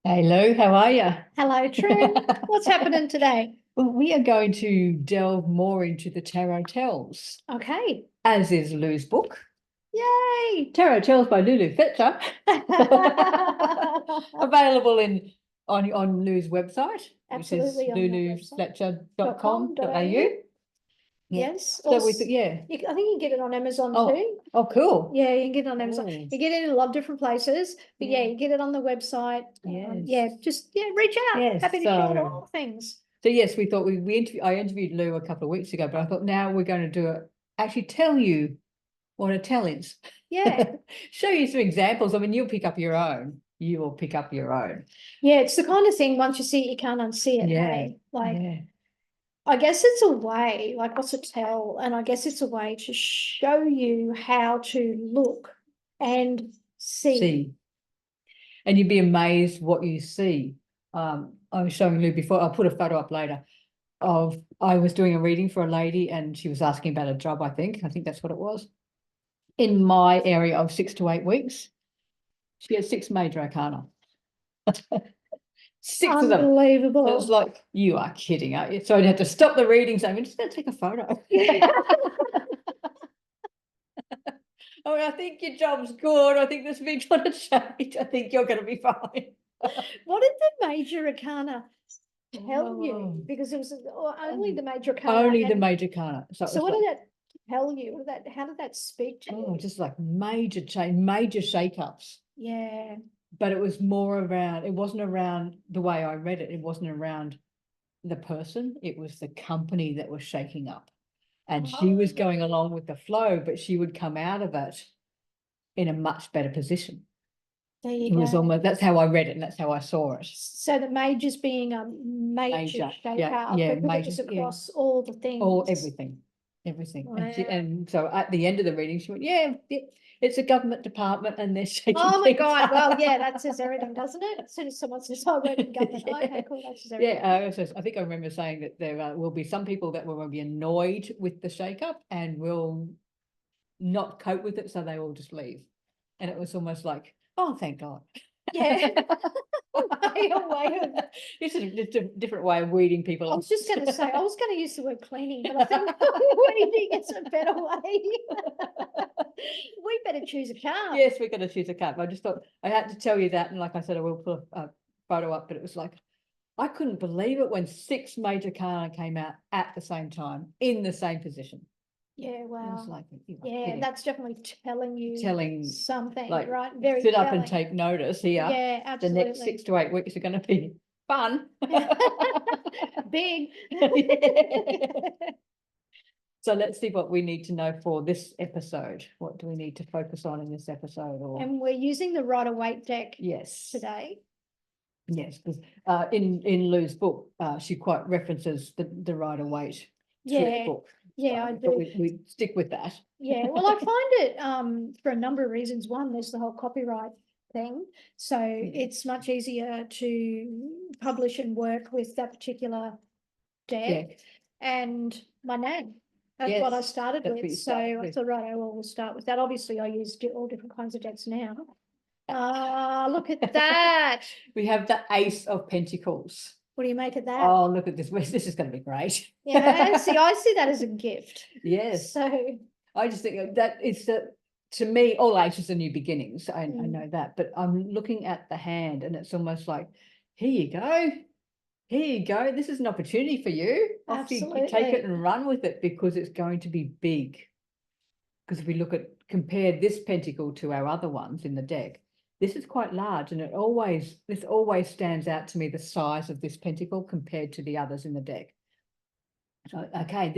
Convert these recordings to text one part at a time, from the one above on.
Hello, how are you? Hello, Tren. What's happening today? Well, we are going to delve more into the tarot tells, Okay. as is Lou's book, Yay. Tarot Tells by Lulu Fletcher, available on Lou's website, which is Absolutely on the website. lulufletcher.com.au. Yeah. Yes. So Also, yeah. I think you can get it on Amazon Oh, too. oh, cool. Yeah, you can get it on Amazon. Oh, You get it in a lot of different places, but yeah, yeah. you get it on the website. Yeah, Yes. just reach out. Yes. Happy to share all things. So yes, we thought I interviewed Lou a couple of weeks ago, but I thought now we're going to do it. Actually, tell you what a tell is. Yeah. Show you some examples. I mean, you'll pick up your own. You will pick up your own. Yeah, it's the kind of thing once you see it, you can't unsee it. Yeah. Hey, like Yeah. I guess it's a way, like what's a tell? And I guess it's a way to show you how to look and see. See. And you'd be amazed what you see. I was showing Lou before. I'll put a photo up later of I was doing a reading for a lady and she was asking about a job, I think. I think that's what it was. In my area of 6 to 8 weeks, she had 6 major arcana. 6 of them. It Unbelievable. was like, you are kidding, aren't you? So I'd have to stop the reading saying, I'm just going to take a photo. Yeah. Oh, I think your job's good. I think this big's going to change. I think you're going to be fine. What did the major arcana tell you? Oh, Because it was only the major arcana. only the major arcana. So what like, did that tell you? How did that speak to you? just like major change, major shake-ups. Yeah. But it was more around, it wasn't around the way I read it. It wasn't around the person. It was the company that was shaking up. And she was going along with the flow, but she would come out of it in a much better position. There you It go. was almost, that's how I read it and that's how I saw it. So the majors being a major shake out, yeah, but it was across all the things. Everything. Wow. And so at the end of the reading, she went, yeah, it's a government department and they're shaking. Oh my God. Well, yeah, that says everything, doesn't it? As soon as someone says, I work in government, okay, cool, that says everything. Yeah, I think I remember saying that there will be some people that will be annoyed with the shake-up and will not cope with it, so they will just leave. And it was almost like, oh, thank God. Yeah. It's a different way of weeding people. I was just going to say, I was going to use the word cleaning, but I think weeding is a better way. We better choose a card. Yes, we're going to choose a card. I just thought I had to tell you that. And like I said, I will put a photo up, but it was like, I couldn't believe it when 6 major cards came out at the same time in the same position. Yeah, wow. Like, yeah, that's definitely telling something, like, right? Very sit up and take notice here. Yeah, absolutely. The next 6 to 8 weeks are going to be fun. Big. So let's see what we need to know for this episode. What do we need to focus on in this episode? And we're using the Rider-Waite deck today. Yes, because in Lou's book, she quite references the Rider-Waite book. Yeah, I do. But we stick with that. Yeah, well, I find it for a number of reasons. One, there's the whole copyright thing. So it's much easier to publish and work with that particular deck. And my name. That's what I started with. So I thought, right, we'll start with that. Obviously, I use all different kinds of decks now. Look at that. We have the Ace of Pentacles. What do you make of that? Oh, look at this. This is going to be great. Yeah, see, I see that as a gift. Yes. So I just think that it's to me, all ages are new beginnings. I know that, but I'm looking at the hand and it's almost like, here you go. Here you go. This is an opportunity for you. Absolutely. You take it and run with it because it's going to be big. Because if we compare this pentacle to our other ones in the deck, this is quite large, and this always stands out to me, the size of this pentacle compared to the others in the deck. So, okay,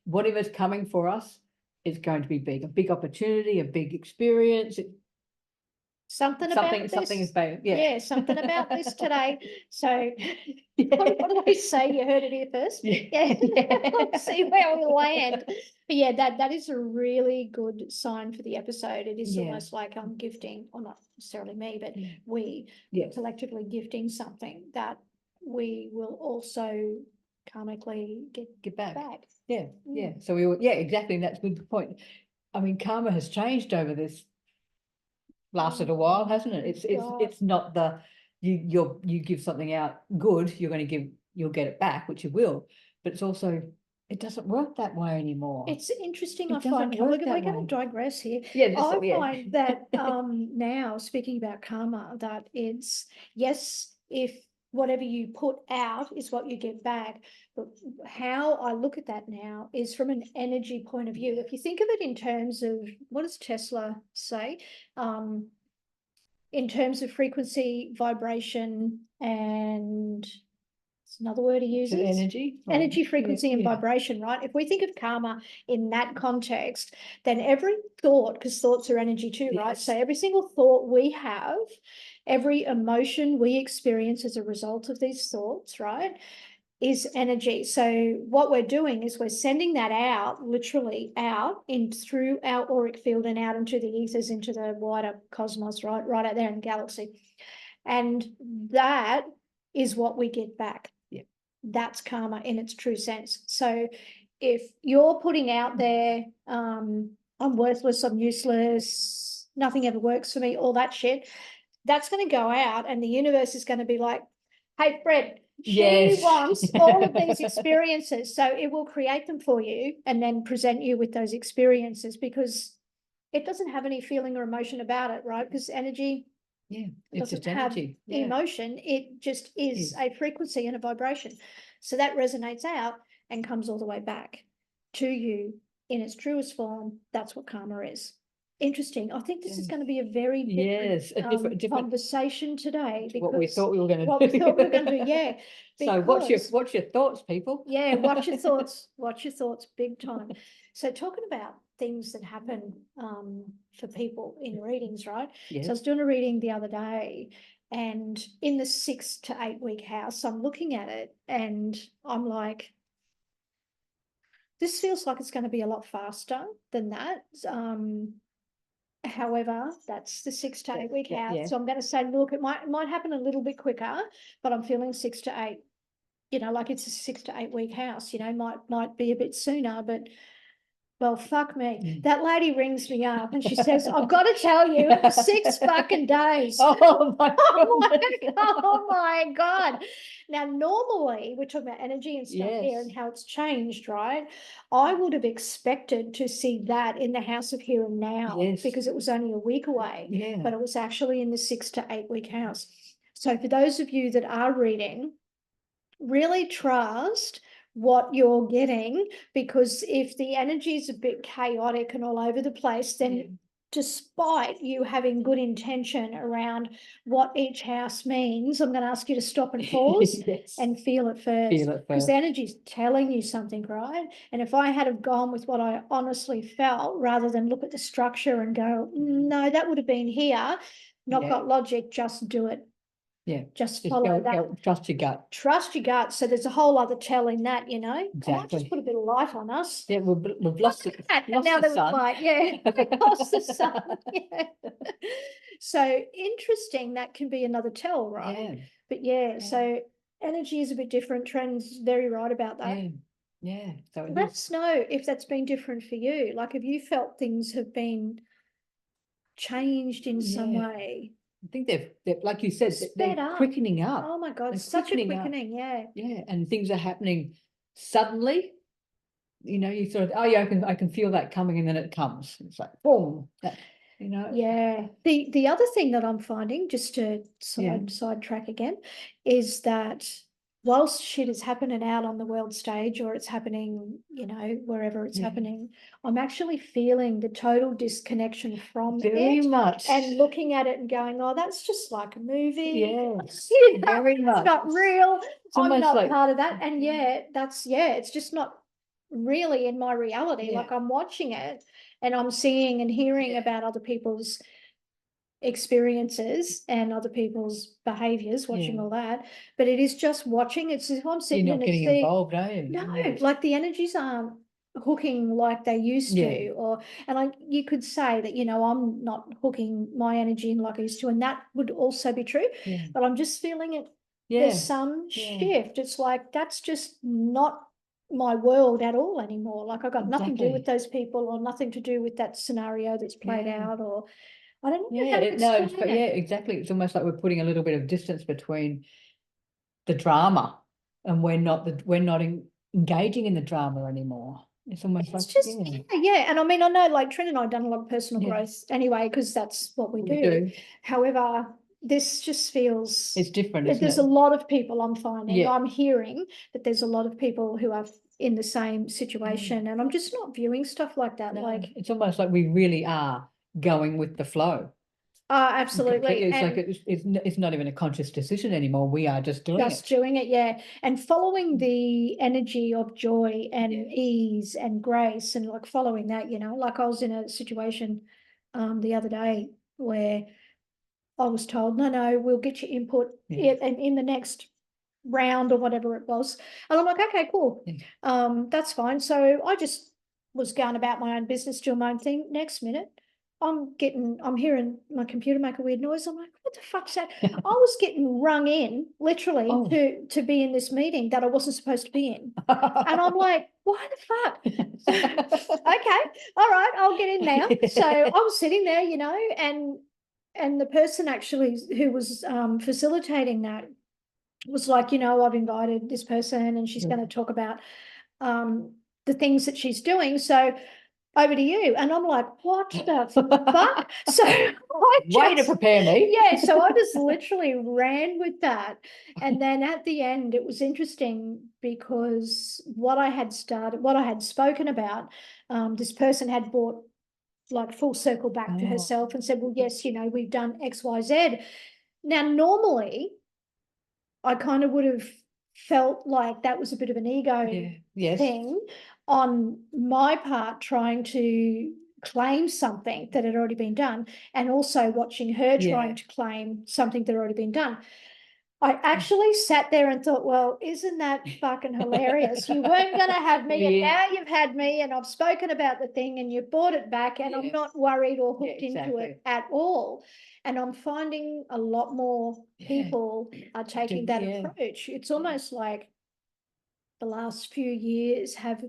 whatever's coming for us is going to be big, a big opportunity, a big experience. Something is big. Yeah, something about this today. So what did I say? You heard it here first. Yeah. See where we land. But yeah, that is a really good sign for the episode. It is almost like I'm gifting, or not necessarily me, but we collectively gifting something that we will also karmically get back. Yeah. So exactly. And that's a good point. I mean, karma has changed over this lasted a while, hasn't it? It's not the you give something out good, you'll get it back, which you will. But it's also, it doesn't work that way anymore. It's interesting. I find we're going to digress here. Yeah, I find that now, speaking about karma, that it's, yes, if whatever you put out is what you get back, but how I look at that now is from an energy point of view. If you think of it in terms of, what does Tesla say? In terms of frequency, vibration, and it's another word he uses. Energy, frequency, and vibration, right? If we think of karma in that context, then every thought, because thoughts are energy too, right? So every single thought we have, every emotion we experience as a result of these thoughts, right, is energy. So what we're doing is we're sending that out, literally out in through our auric field and out into the ethers, into the wider cosmos, right out there in the galaxy. And that is what we get back. Yeah. That's karma in its true sense. So if you're putting out there, I'm worthless, I'm useless, nothing ever works for me, all that shit, that's going to go out, and the universe is going to be like, hey, Fred, she wants all of these experiences. So it will create them for you and then present you with those experiences, because it doesn't have any feeling or emotion about it, right? Because energy, it's just energy. Emotion, it just is a frequency and a vibration. So that resonates out and comes all the way back to you in its truest form. That's what karma is. Interesting. I think this is going to be a very different conversation today, because what we thought we were going to do. Yeah. So what's your thoughts, people? Yeah, watch your thoughts. Watch your thoughts, big time. So talking about things that happen for people in readings, right? Yes. So I was doing a reading the other day, and in the 6 to 8 week house, I'm looking at it and I'm like, this feels like it's going to be a lot faster than that. However, that's the 6 to 8 week house. So I'm going to say, look, it might happen a little bit quicker, but I'm feeling 6 to 8. You know, like it's a 6 to 8 week house, you know, might be a bit sooner, but well, fuck me. That lady rings me up and she says, I've got to tell you, 6 fucking days. Oh my God. Oh my God. Now, normally we're talking about energy and stuff here and how it's changed, right? I would have expected to see that in the house of here and now, because it was only a week away, but it was actually in the 6 to 8 week house. So for those of you that are reading, really trust what you're getting, because if the energy is a bit chaotic and all over the place, then despite you having good intention around what each house means, I'm going to ask you to stop and pause and feel it first, because the energy is telling you something, right? And if I had have gone with what I honestly felt, rather than look at the structure and go, no, that would have been here, not got logic, just do it. Just follow that. Trust your gut. Trust your gut. So there's a whole other tell in that, you know. Exactly. I might just put a bit of light on us. Yeah, we've lost it. Now that we've light, we've lost the sun. So interesting. That can be another tell, right? But so energy is a bit different. Tren's very right about that. Yeah. So let us know if that's been different for you. Like, have you felt things have been changed in some way? I think they've like you said, they're quickening up. Oh my God, such a quickening, Yeah, and things are happening suddenly. You know, you sort of, I can feel that coming, and then it comes. It's like boom, you know. Yeah. The other thing that I'm finding, just to sidetrack again, is that whilst shit is happening out on the world stage, or it's happening, you know, wherever it's happening, I'm actually feeling the total disconnection from very much, and looking at it and going, oh, that's just like a movie. Yes, you know, very much. It's not real. I'm not like, part of that. And it's just not really in my reality. Like, I'm watching it and I'm seeing and hearing about other people's experiences and other people's behaviors, watching all that, but it is just watching. It's as if I'm sitting and getting involved, are you? No, like the energies aren't hooking like they used to, and you could say that, you know, I'm not hooking my energy in like I used to, and that would also be true, but I'm just feeling it. There's some shift. It's like, that's just not my world at all anymore. Like, I've got nothing to do with those people, or nothing to do with that scenario that's played out, or I don't know how to explain it. Exactly. It's almost like we're putting a little bit of distance between the drama, and we're not engaging in the drama anymore. It's almost like just and I mean, I know like Tren and I have done a lot of personal growth anyway, because that's what we do. However, this just feels it's different. There's a lot of people I'm finding. I'm hearing that there's a lot of people who are in the same situation, and I'm just not viewing stuff like that. Like, it's almost like we really are going with the flow. Absolutely. It's like it's not even a conscious decision anymore. We are just doing it, and following the energy of joy and ease and grace, and like following that, you know, like I was in a situation the other day where I was told, no, we'll get your input in the next round or whatever it was. And I'm like, okay, cool. That's fine. So I just was going about my own business, doing my own thing. Next minute, I'm hearing my computer make a weird noise. I'm like, what the fuck's that? I was getting rung in literally to be in this meeting that I wasn't supposed to be in. And I'm like, why the fuck? Okay, all right, I'll get in now. So I was sitting there, you know, and the person actually who was facilitating that was like, you know, I've invited this person and she's going to talk about the things that she's doing. So over to you. And I'm like, what the fuck? So way to prepare me. So I just literally ran with that. And then at the end, it was interesting because what I had spoken about, this person had brought like full circle back to herself and said, well, yes, you know, we've done X, Y, Z. Now, normally I kind of would have felt like that was a bit of an ego thing on my part, trying to claim something that had already been done, and also watching her trying to claim something that had already been done. I actually sat there and thought, well, isn't that fucking hilarious? You weren't going to have me, and now you've had me, and I've spoken about the thing, and you've brought it back, and I'm not worried or hooked into it at all. And I'm finding a lot more people are taking that approach. It's almost like the last few years have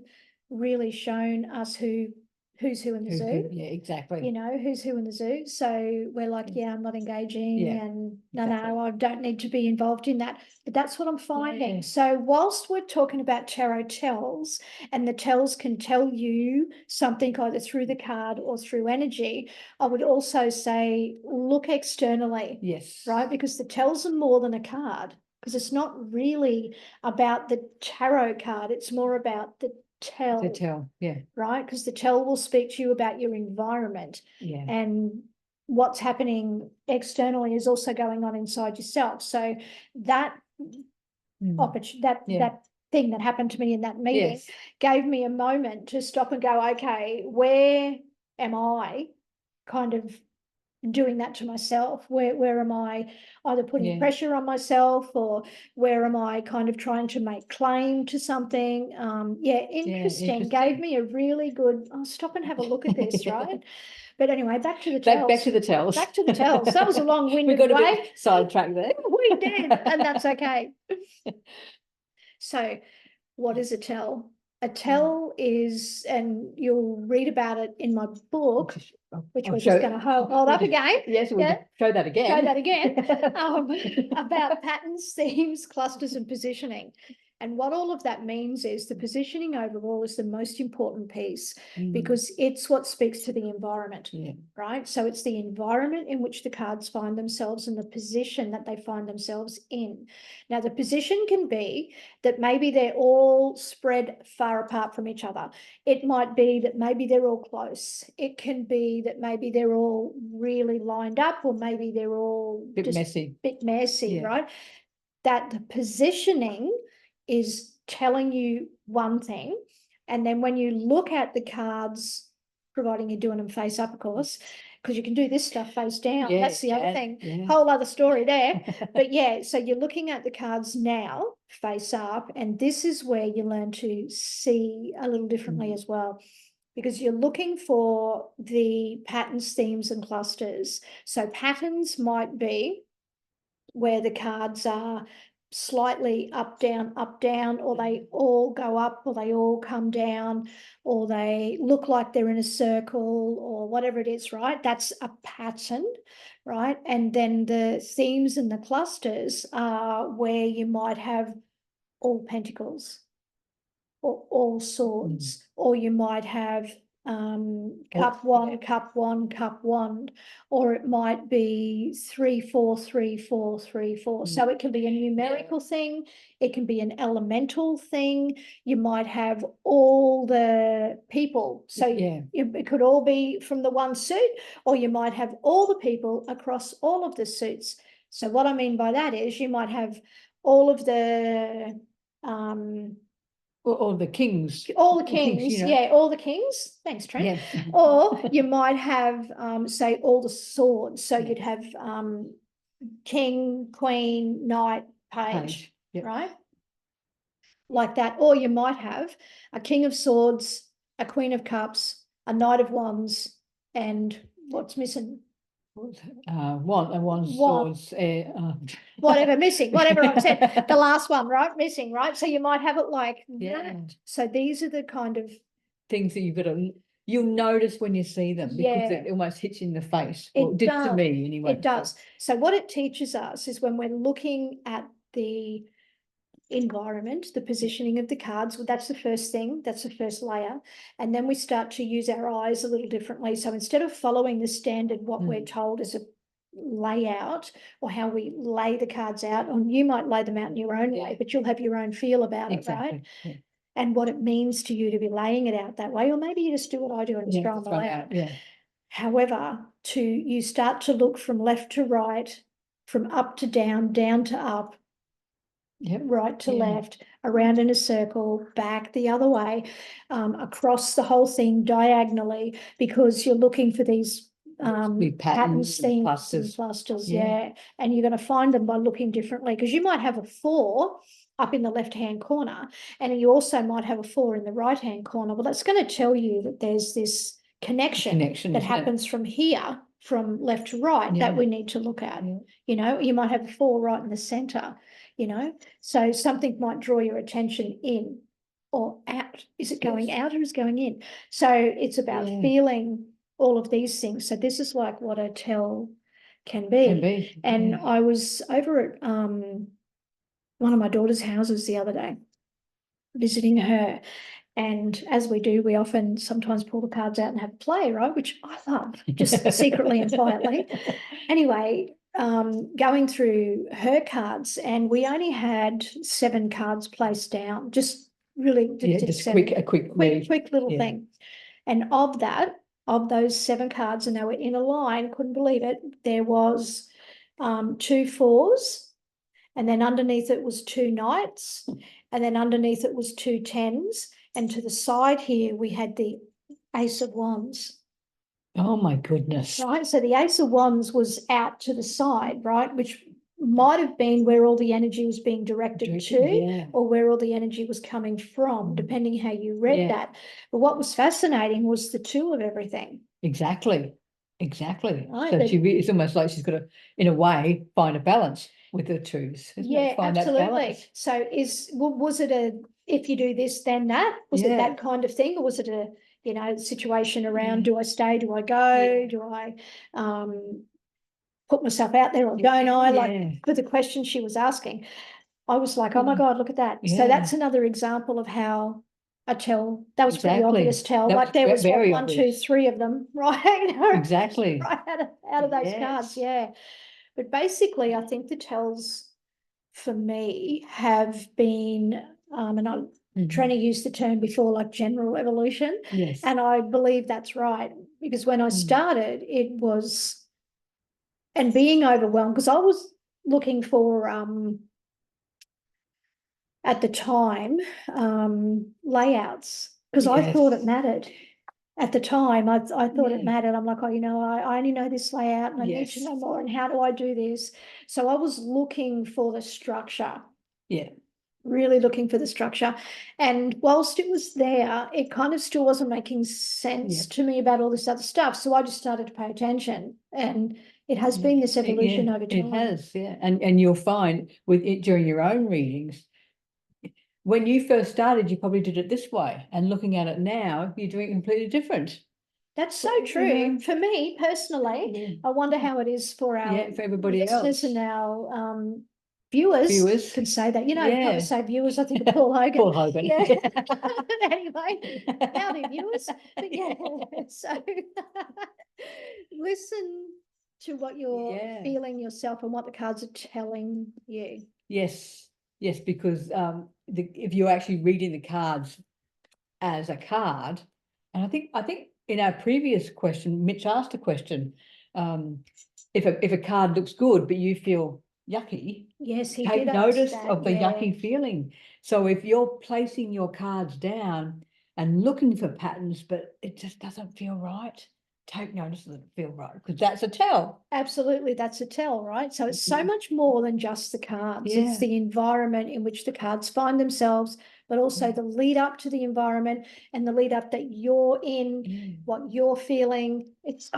really shown us who's who in the zoo. Yeah, exactly. You know, who's who in the zoo. So we're like, I'm not engaging, and no, I don't need to be involved in that. But that's what I'm finding. So whilst we're talking about tarot tells, and the tells can tell you something either through the card or through energy, I would also say look externally. Yes. Right? Because the tells are more than a card. Because it's not really about the tarot card. It's more about the tell. Right? Because the tell will speak to you about your environment. And what's happening externally is also going on inside yourself. So that that thing that happened to me in that meeting gave me a moment to stop and go, okay, where am I kind of doing that to myself? Where am I either putting pressure on myself, or where am I kind of trying to make claim to something? Interesting. Gave me a really good, I'll stop and have a look at this, right? But anyway, back to the tells. Back to the tells. Back to the tells. That was a long-winded We got a bit sidetracked there. We did, and that's okay. So what is a tell? A tell is, and you'll read about it in my book, which we're just going to hold up again. Yes, we'll show that again. Show that again. About patterns, themes, clusters, and positioning. And what all of that means is the positioning overall is the most important piece, because it's what speaks to the environment, right? So it's the environment in which the cards find themselves and the position that they find themselves in. Now, the position can be that maybe they're all spread far apart from each other. It might be that maybe they're all close. It can be that maybe they're all really lined up, or maybe they're all bit messy, right? That the positioning is telling you one thing, and then when you look at the cards, providing you're doing them face up, of course, because you can do this stuff face down. That's the other thing. Whole other story there. But so you're looking at the cards now face up, and this is where you learn to see a little differently as well, because you're looking for the patterns, themes, and clusters. So patterns might be where the cards are slightly up, down, or they all go up, or they all come down, or they look like they're in a circle, or whatever it is, right? That's a pattern, right? And then the themes and the clusters are where you might have all pentacles or all swords, or you might have cup one, cup one, cup one, or it might be 3 4 3 4 3 4. So it can be a numerical thing, it can be an elemental thing. You might have all the people, so it could all be from the one suit, or you might have all the people across all of the suits. So what I mean by that is you might have all of the or the kings. All the kings, you know. Yeah, all the kings. Thanks, Trent. Yeah. Or you might have, say, all the swords. So you'd have king, queen, knight, page. Yep. Right? Like that. Or you might have a king of swords, a queen of cups, a knight of wands, and what's missing? Swords, whatever missing, whatever I've said, the last one, right? Missing, right? So you might have it like that. So these are the kind of things that you'll notice when you see them, because it almost hits you in the face. Well, it did to me anyway. It does. So what it teaches us is when we're looking at the environment, the positioning of the cards, well, that's the first thing, that's the first layer, and then we start to use our eyes a little differently. So instead of following the standard what we're told is a layout or how we lay the cards out, or you might lay them out in your own way, but you'll have your own feel about it, right? And what it means to you to be laying it out that way, or maybe you just do what I do and just throw them all out. However, you start to look from left to right, from up to down, down to up, right to left, around in a circle, back the other way, across the whole thing diagonally, because you're looking for these patterns, themes, clusters, and you're going to find them by looking differently, because you might have a 4 up in the left-hand corner, and you also might have a 4 in the right-hand corner. Well, that's going to tell you that there's this connection that happens from here, from left to right, that we need to look at. You know, you might have a 4 right in the center, you know, so something might draw your attention in or out. Is it going out or is it going in? So it's about feeling all of these things. So this is like what a tell can be. And I was over at one of my daughter's houses the other day, visiting her. And as we do, we often sometimes pull the cards out and have a play, right? Which I love, just secretly and quietly. Anyway, going through her cards, and we only had 7 cards placed down, just really just a quick little thing. And of those 7 cards, and they were in a line, couldn't believe it, there was 2 4s, and then underneath it was 2 knights, and then underneath it was 2 10s, and to the side here we had the Ace of Wands. Oh my goodness. Right, so the Ace of Wands was out to the side, right, which might have been where all the energy was being directed to, or where all the energy was coming from, depending how you read that. But what was fascinating was the 2 of everything. Exactly. Right, so it's almost like she's got to, in a way, find a balance with the 2s. Find absolutely. So was it if you do this, then that? Was it that kind of thing, or was it a situation around, do I stay, do I go, do I put myself out there, or don't I? Like, for the question she was asking, I was like, oh my God, look at that. So that's another example of how a tell, that was pretty obvious tell. That like there was 1, 2, 3 of them, right? Exactly. Right out of those cards, But basically, I think the tells for me have been, and I'm trying to use the term before, like general evolution. And I believe that's right, because when I started, it was, and being overwhelmed, because I was looking for, at the time, layouts, because I thought it mattered. At the time, I thought it mattered. I'm like, oh, I only know this layout, and I need to know more, and how do I do this? So I was looking for the structure. Really looking for the structure. And whilst it was there, it kind of still wasn't making sense to me about all this other stuff. So I just started to pay attention, and It has been this evolution over time. It has, yeah. And you'll find with it during your own readings, when you first started, you probably did it this way, and looking at it now, you're doing it completely different. That's so true. For me personally, I wonder how it is for our for everybody listeners else and our viewers can say that. You know, probably say viewers, I think of Paul Hogan. Paul Hogan. Yeah. Anyway, howdy viewers. But yeah, so listen to what you're feeling yourself and what the cards are telling you. Yes, because if you're actually reading the cards as a card, and I think in our previous question, Mitch asked a question, if a card looks good but you feel yucky, yes, he take did notice that, of the yucky feeling. So if you're placing your cards down and looking for patterns, but it just doesn't feel right, take notice of it feel right, because that's a tell. Absolutely, that's a tell, right? So it's so much more than just the cards. It's the environment in which the cards find themselves, but also the lead up to the environment and the lead up that you're in, what you're feeling. It's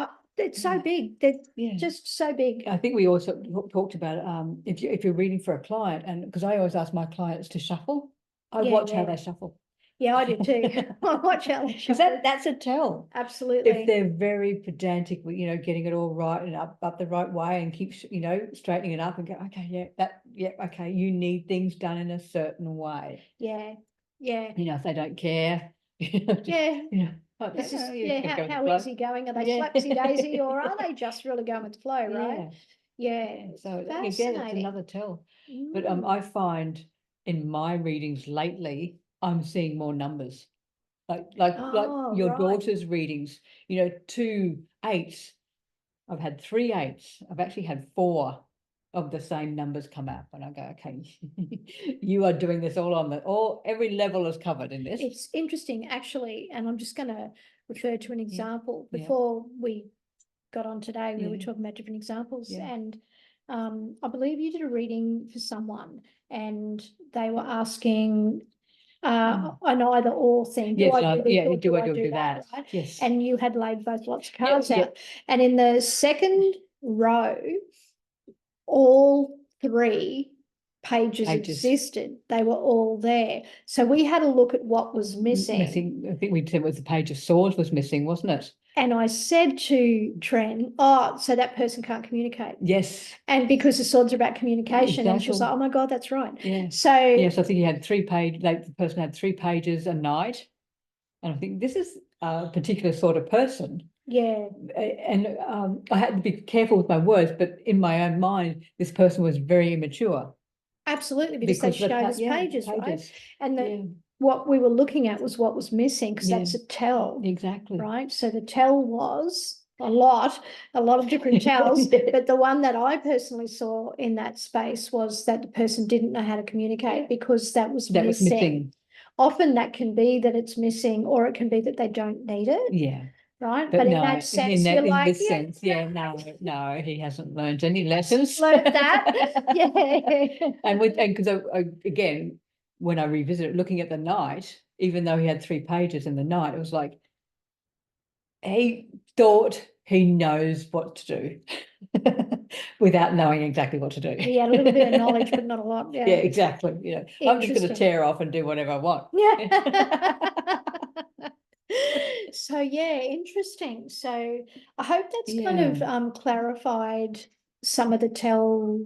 so big. They're just so big. I think we also talked about if you're reading for a client, and because I always ask my clients to shuffle, I watch how they shuffle. Yeah, I do too. I watch how they shuffle. Because that's a tell. Absolutely. If they're very pedantic, getting it all right and up the right way, and keep straightening it up and go, okay, okay, you need things done in a certain way. Yeah. If they don't care. This is how is he going? Are they flapsy daisy, or are they just really going with the flow, right? Yeah. So again, it's another tell. But I find in my readings lately, I'm seeing more numbers. Like your daughter's readings, 2 8s. I've had 3 8s. I've actually had 4 of the same numbers come up, and I go, okay, you are doing this every level is covered in this. It's interesting actually, and I'm just going to refer to an example. Before we got on today, we were talking about different examples, and I believe you did a reading for someone, and they were asking an either or thing. Do I do that? Right? Yes. And you had laid both lots of cards out. And in the second row, all 3 pages existed. They were all there. So we had a look at what was missing. I think we said it was the Page of Swords was missing, wasn't it? And I said to Tren, so that person can't communicate. Yes. And because the swords are about communication, and she was like, oh my God, that's right. Yeah. So yes, I think you had 3 pages, the person had 3 pages a night. And I think this is a particular sort of person. Yeah. And I had to be careful with my words, but in my own mind, this person was very immature. Absolutely, because they showed us pages, right? And what we were looking at was what was missing, because that's a tell. Exactly. Right? So the tell was a lot of different tells, but the one that I personally saw in that space was that the person didn't know how to communicate because that was missing. Often that can be that it's missing, or it can be that they don't need it. Yeah. Right. But in that sense, you're like, no, he hasn't learned any lessons. Learned that. Yeah. And because again, when I revisit it, looking at the night, even though he had 3 pages in the night, it was like he thought he knows what to do without knowing exactly what to do. He had a little bit of knowledge, but not a lot. Yeah, exactly. I'm just going to tear off and do whatever I want. Yeah. So interesting. So I hope that's kind of clarified some of the tell.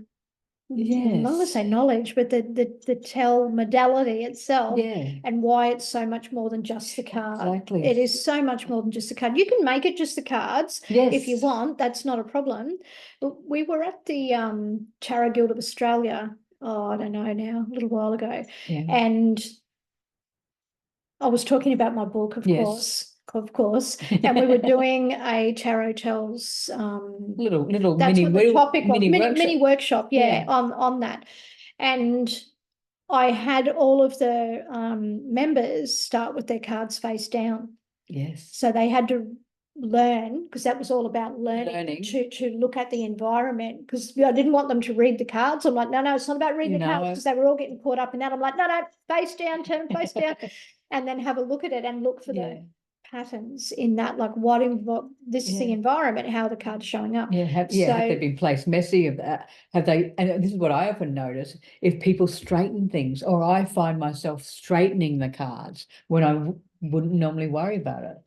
I'm not going to say knowledge, but the tell modality itself, and why it's so much more than just the card. Exactly. It is so much more than just the card. You can make it just the cards if you want. That's not a problem. But we were at the Tarot Guild of Australia, I don't know now, a little while ago, and I was talking about my book, of course, and we were doing a tarot tells little that's mini what the topic was, mini workshop on that. And I had all of the members start with their cards face down. Yes. So they had to learn, because that was all about learning. To look at the environment, because I didn't want them to read the cards. I'm like, no, it's not about reading the cards, because they were all getting caught up in that. I'm like, no, face down, turn face down. And then have a look at it and look for the patterns in that, like what this is the environment, how the card's showing up. Have they been placed messy? Have they, and this is what I often notice, if people straighten things, or I find myself straightening the cards when I wouldn't normally worry about it.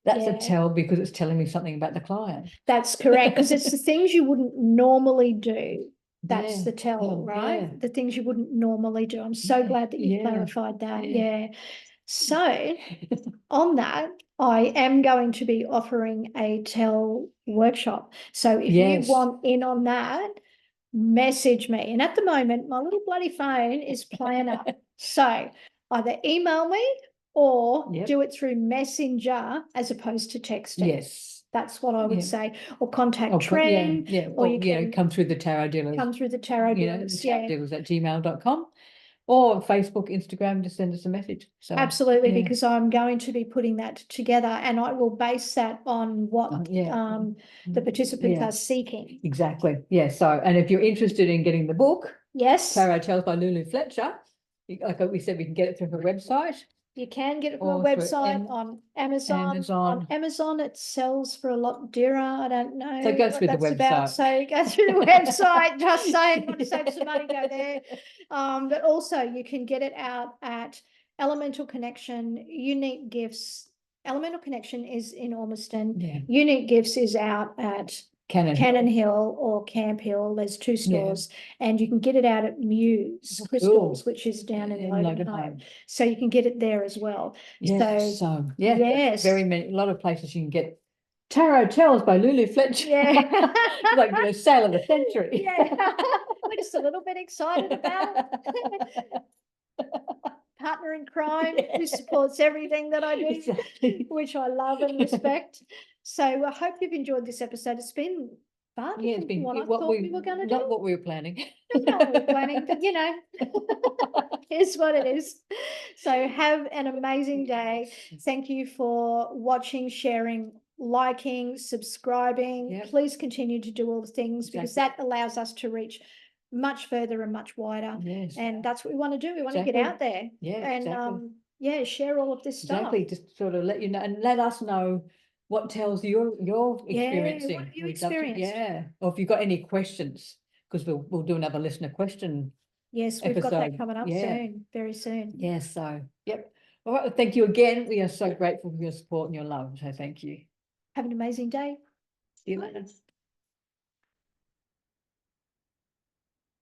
That's a tell, because it's telling me something about the client. That's correct, because it's the things you wouldn't normally do. That's the tell, right? The things you wouldn't normally do. I'm so glad that you clarified that. So on that, I am going to be offering a tell workshop. So if you want in on that, message me. And at the moment, my little bloody phone is playing up. So either email me or do it through Messenger as opposed to texting. Yes. That's what I would say. Or contact Tren. Or you can come through the tarot dealers. Come through the tarot dealers. Tarot dealers at gmail.com. Or Facebook, Instagram, just send us a message. So absolutely, because I'm going to be putting that together, and I will base that on what the participants are seeking. Exactly. Yeah. So, and if you're interested in getting the book, Tarot Tells by Lulu Fletcher, like we said, we can get it through her website. You can get it from a website, on Amazon. On Amazon, it sells for a lot dearer. I don't know. So go through the website. So go through the website. Just saying, want to save some money, go there. But also you can get it out at Elemental Connection, Unique Gifts. Elemental Connection is in Ormiston. Unique Gifts is out at Cannon Hill or Camp Hill. There's 2 stores, and you can get it out at Muse Crystals, which is down in Loganholme. So you can get it there as well. Yes. So very many, a lot of places you can get Tarot Tells by Lulu Fletcher. Like sale of the century. We're just a little bit excited about it. Partner in crime who supports everything that I do, which I love and respect. So I hope you've enjoyed this episode. It's been fun. It's been what I thought we were going to do. Not what we were planning. Not what we were planning, but here's what it is. So have an amazing day. Thank you for watching, sharing, liking, subscribing. Please continue to do all the things because that allows us to reach much further and much wider. And that's what we want to do. We want to get out there. And share all of this stuff. Just sort of let you know and let us know what tells you're experiencing. What have you experienced? Or if you've got any questions, because we'll do another listener question. Yes, we've got that coming up soon, very soon. Yes, so all right, well, thank you again. We are so grateful for your support and your love. So thank you. Have an amazing day. See you later.